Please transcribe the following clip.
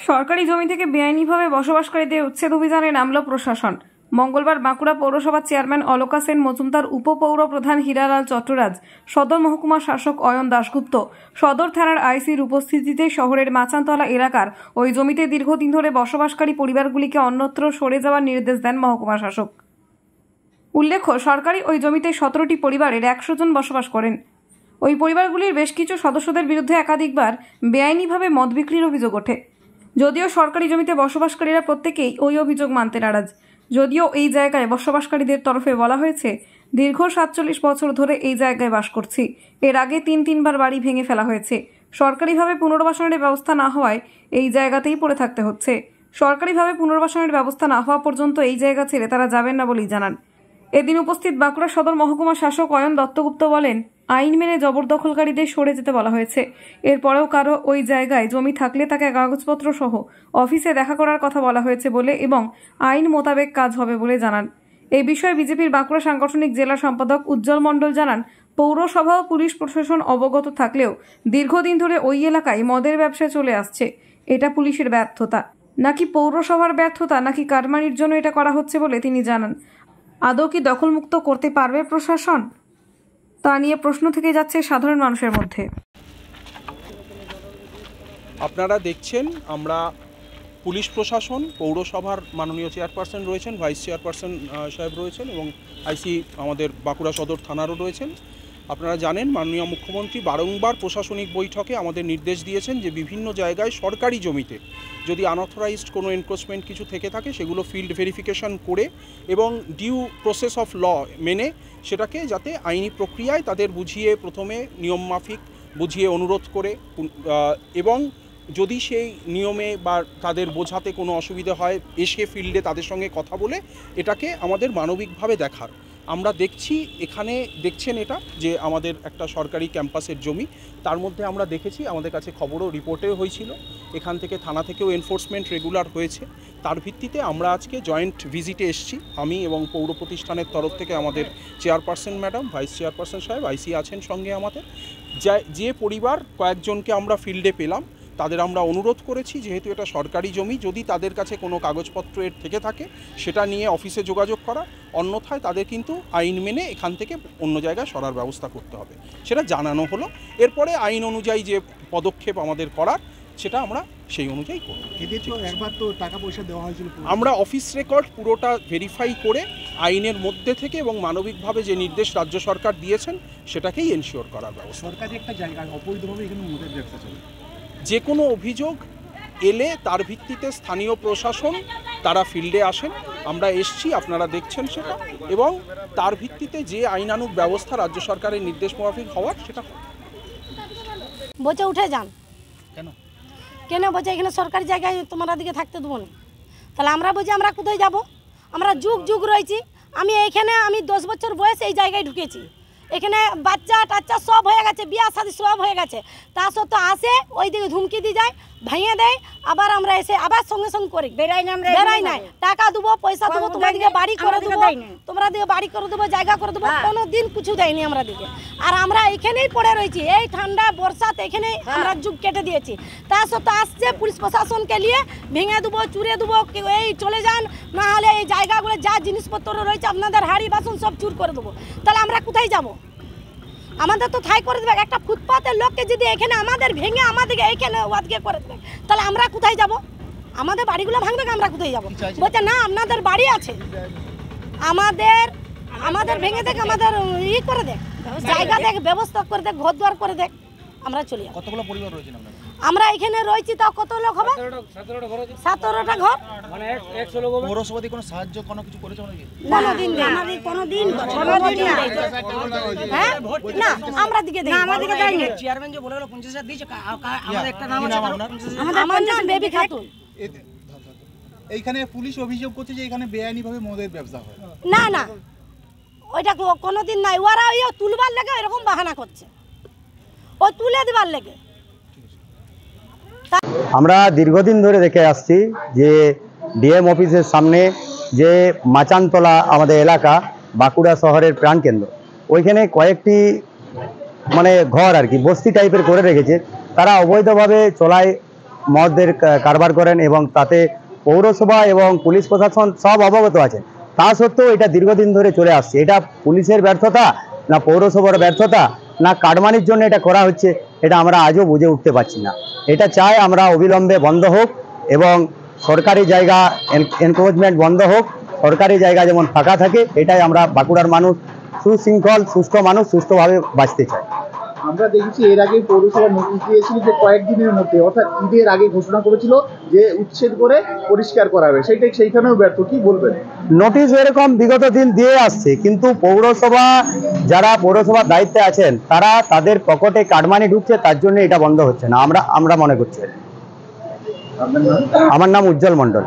সরকারি জমি থেকে বেআইনিভাবে বসবাসকারীদের উচ্ছেদ অভিযানে নামল প্রশাসন। মঙ্গলবার বাঁকুড়া পৌরসভার চেয়ারম্যান অলকা সেন মজুমদার, উপপৌর প্রধান হীরালাল চট্টরাজ, সদর মহকুমা শাসক অয়ন দাশগুপ্ত, সদর থানার আইসির উপস্থিতিতে শহরের মাচানতলা এলাকার ওই জমিতে দীর্ঘদিন ধরে বসবাসকারী পরিবারগুলিকে অন্যত্র সরে যাওয়ার নির্দেশ দেন মহকুমা শাসক। উল্লেখ্য, সরকারি ওই জমিতে 17টি পরিবারের 100 জন বসবাস করেন। ওই পরিবারগুলির বেশ কিছু সদস্যদের বিরুদ্ধে একাধিকবার বেআইনিভাবে মদ বিক্রির অভিযোগ ওঠে। যদিও সরকারি জমিতে বসবাসকারীরা প্রত্যেকেই ওই অভিযোগ মানতে নারাজ। যদিও এই জায়গায় বসবাসকারীদের তরফে বলা হয়েছে, দীর্ঘ 47 বছর ধরে এই জায়গায় বাস করছি। এর আগে 3বার বাড়ি ভেঙে ফেলা হয়েছে। সরকারিভাবে পুনর্বাসনের ব্যবস্থা না হওয়ায় এই জায়গাতেই পড়ে থাকতে হচ্ছে। সরকারিভাবে পুনর্বাসনের ব্যবস্থা না হওয়া পর্যন্ত এই জায়গা ছেড়ে তারা যাবেন না বলেই জানান। এদিন উপস্থিত বাঁকুড়া সদর মহকুমা শাসক অয়ন দত্তগুপ্ত বলেন, আইন মেনে জবরদখলকারীদের সরে যেতে বলা হয়েছে। এরপরেও কারো ওই জায়গায় জমি থাকলে তাকে কাগজপত্র সহ অফিসে দেখা করার কথা বলা হয়েছে বলে এবং আইন মোতাবেক কাজ হবে বলে জানান। এই বিষয়ে বিজেপির বাঁকুড়া সাংগঠনিক জেলা সম্পাদক উজ্জ্বল মণ্ডল জানান, পৌরসভা ও পুলিশ প্রশাসন অবগত থাকলেও দীর্ঘদিন ধরে ওই এলাকায় মদের ব্যবসা চলে আসছে। এটা পুলিশের ব্যর্থতা নাকি পৌরসভার ব্যর্থতা নাকি কারমানির জন্য এটা করা হচ্ছে বলে তিনি জানান। আদৌ কি দখলমুক্ত করতে পারবে প্রশাসন, তা নিয়ে প্রশ্ন থেকে যাচ্ছে সাধারণ মানুষের মধ্যে। আপনারা দেখছেন, আমরা পুলিশ প্রশাসন, পৌরসভার মাননীয় চেয়ারপারসন রয়েছেন, ভাইস চেয়ারপারসন সাহেব রয়েছেন এবং আইসি আমাদের বাঁকুড়া সদর থানারও রয়েছেন। আপনারা জানেন, মাননীয় মুখ্যমন্ত্রী বারংবার প্রশাসনিক বৈঠকে আমাদের নির্দেশ দিয়েছেন যে বিভিন্ন জায়গায় সরকারি জমিতে যদি আনঅথরাইজড কোনো এনক্রোচমেন্ট কিছু থেকে থাকে সেগুলো ফিল্ড ভেরিফিকেশন করে এবং ডিউ প্রসেস অফ ল মেনে সেটাকে যাতে আইনি প্রক্রিয়ায় তাদের বুঝিয়ে, প্রথমে নিয়মমাফিক বুঝিয়ে অনুরোধ করে এবং যদি সেই নিয়মে বা তাদের বোঝাতে কোনো অসুবিধা হয় এসে ফিল্ডে তাদের সঙ্গে কথা বলে এটাকে আমাদের মানবিকভাবে দেখার। আমরা দেখছি, এখানে দেখছেন এটা যে আমাদের একটা সরকারি ক্যাম্পাসের জমি, তার মধ্যে আমরা দেখেছি, আমাদের কাছে খবরও রিপোর্টেও হয়েছিল, এখান থেকে থানা থেকেও এনফোর্সমেন্ট রেগুলার হয়েছে। তার ভিত্তিতে আমরা আজকে জয়েন্ট ভিজিটে এসেছি, আমি এবং পৌর প্রতিষ্ঠানের তরফ থেকে আমাদের চেয়ারপারসন ম্যাডাম, ভাইস চেয়ারপারসন সাহেব, আইসি আছেন সঙ্গে আমাদের। যে পরিবার কয়েকজনকে আমরা ফিল্ডে পেলাম তাদের আমরা অনুরোধ করেছি, যেহেতু এটা সরকারি জমি, যদি তাদের কাছে কোনো কাগজপত্র এর থেকে থাকে সেটা নিয়ে অফিসে যোগাযোগ করা, অন্যথায় তাদের কিন্তু আইন মেনে এখান থেকে অন্য জায়গায় সরার ব্যবস্থা করতে হবে, সেটা জানানো হলো। এরপরে আইন অনুযায়ী যে পদক্ষেপ আমাদের করার সেটা আমরা সেই অনুযায়ী করব। একবার তো টাকা পয়সা দেওয়া হয়েছিল, আমরা অফিস রেকর্ড পুরোটা ভেরিফাই করে আইনের মধ্যে থেকে এবং মানবিকভাবে যে নির্দেশ রাজ্য সরকার দিয়েছেন সেটাকেই এনশিওর করার ব্যবস্থা। সরকারি একটা জায়গায় অবৈধভাবে এখানে মদের ব্যবসা চলে, যে কোনো অভিযোগ এলে তার ভিত্তিতে স্থানীয় প্রশাসন তারা ফিল্ডে আসেন, আমরা এসছি, আপনারা দেখছেন সেটা, এবং তার ভিত্তিতে যে আইনানুগ ব্যবস্থা রাজ্য সরকারের নির্দেশ মোতাবেক হওয়ার সেটা। বলছে উঠে যান, কেন কেন বলছে এখানে সরকারি জায়গায় তোমার দিকে থাকতে দেবো না। তাহলে আমরা বলছি আমরা কোথায় যাব? আমরা যুগ যুগ রয়েছি, আমি 10 বছর বয়স এই জায়গায় ঢুকেছি, এখানে বাচ্চা টাচ্চা সব হয়ে গেছে, বিয়া শাদী সব হয়ে গেছে, তা সত্ত্বেও আসে ওই দিকে ধুমকি দিয়ে যায়, ভেঙে দেয়, আবার আমরা এসে আবার সঙ্গে সঙ্গে করি বেড়াই নাই, টাকা দেবো, পয়সা দেবো, তোমার দিকে বাড়ি করে দেবো, তোমরা দিকে বাড়ি করে দেবো, জায়গা করে দেবো, কোনো দিন কিছু দেয়নি আমরা দিকে। আর আমরা এখানেই পড়ে রয়েছি, এই ঠান্ডা বর্ষাতে এখানেই আমরা যুগ কেটে দিয়েছি। তা সত্ত্বেও আসছে পুলিশ প্রশাসনকে নিয়ে ভেঙে দেবো, চুরে দেবো, এই চলে যান, না হলে এই জায়গাগুলো যা জিনিসপত্র রয়েছে আপনাদের হাঁড়ি বাসন সব চুর করে দেবো। তাহলে আমরা কোথায় যাবো? আমাদের তো ঠাই করে দেবে, একটা ফুটপাতের লোককে যদি এখানে আমাদের ভেঙে আমাদেরকে এইখানে ওয়াদকে করে দেবে, তাহলে আমরা কোথায় যাব? আমাদের বাড়িগুলো ভাঙবে, আমরা কোথায় যাব? বলছে না আপনাদের বাড়ি আছে, আমাদের ভেঙে দেখ, আমাদের করে দেখ, জায়গা দেখ, ব্যবস্থা করে দেখ, ঘর দুয়ার করে দেখ, আমরা চলে যাব। কতগুলো পরিবার রয়েছে আমরা এখানে রয়েছি, তাও কত লোক হবে? 17টা ঘর। মানে 100 লোক। পৌরসভা থেকে কোনো সাহায্য কোনো কিছু করেছে নাকি? কোনোদিন হ্যাঁ না, আমরা দিকে দেই, আমাদের দিকে দেয়নি। চেয়ারম্যান যে বলে গেল 50,000 দিয়েছে, আমাদের একটা নাম আছে, আমার নাম বেবি খাতুন। এইখানে পুলিশ অভিযোগ করছে যে এখানে বেআইনিভাবে মদের ব্যবসা হয়। না না, ওইটা কোনোদিন নাই, ওরা ওই তুলবার লেগে এরকম বাহানা করছে, ও তুলে দিবার লেগে। আমরা দীর্ঘদিন ধরে দেখে আসছি যে ডিএম অফিসের সামনে যে মাচানতলা আমাদের এলাকা, বাঁকুড়া শহরের প্রাণকেন্দ্র, ওইখানে কয়েকটি মানে ঘর আর কি বস্তি টাইপের করে রেখেছে। তারা অবৈধভাবে চলায় মদের কারবার করেন এবং তাতে পৌরসভা এবং পুলিশ প্রশাসন সব অবগত আছেন। তা সত্ত্বেও এটা দীর্ঘদিন ধরে চলে আসছে। এটা পুলিশের ব্যর্থতা না পৌরসভার ব্যর্থতা না কাটমানির জন্য এটা করা হচ্ছে, এটা আমরা আজও বুঝে উঠতে পারছি না। এটা চাই আমরা অবিলম্বে বন্ধ হোক এবং সরকারি জায়গা এনক্রোচমেন্ট বন্ধ হোক, সরকারি জায়গা যেমন ফাঁকা থাকে, এটাই আমরা বাঁকুড়ার মানুষ সুশৃঙ্খল সুস্থ মানুষ সুস্থভাবে বাঁচতে চাই। আমরা দেখেছি এর আগে পৌরসভা নোটিশ দিয়েছিল যে কয়েকদিনের মধ্যে অর্থাৎ ঈদের আগে ঘোষণা করেছিল যে উচ্ছেদ করে পরিষ্কার করা হবে, সেইখানেও ব্যর্থ। কি বলবেন? নোটিশ এরকম বিগত দিন দিয়ে আসছে, কিন্তু পৌরসভা যারা পৌরসভার দায়িত্বে আছেন তারা তাদের পকেটে কাটমানি ঢুকছে, তার জন্য এটা বন্ধ হচ্ছে না আমরা মনে করছি। আমার নাম উজ্জ্বল মণ্ডল।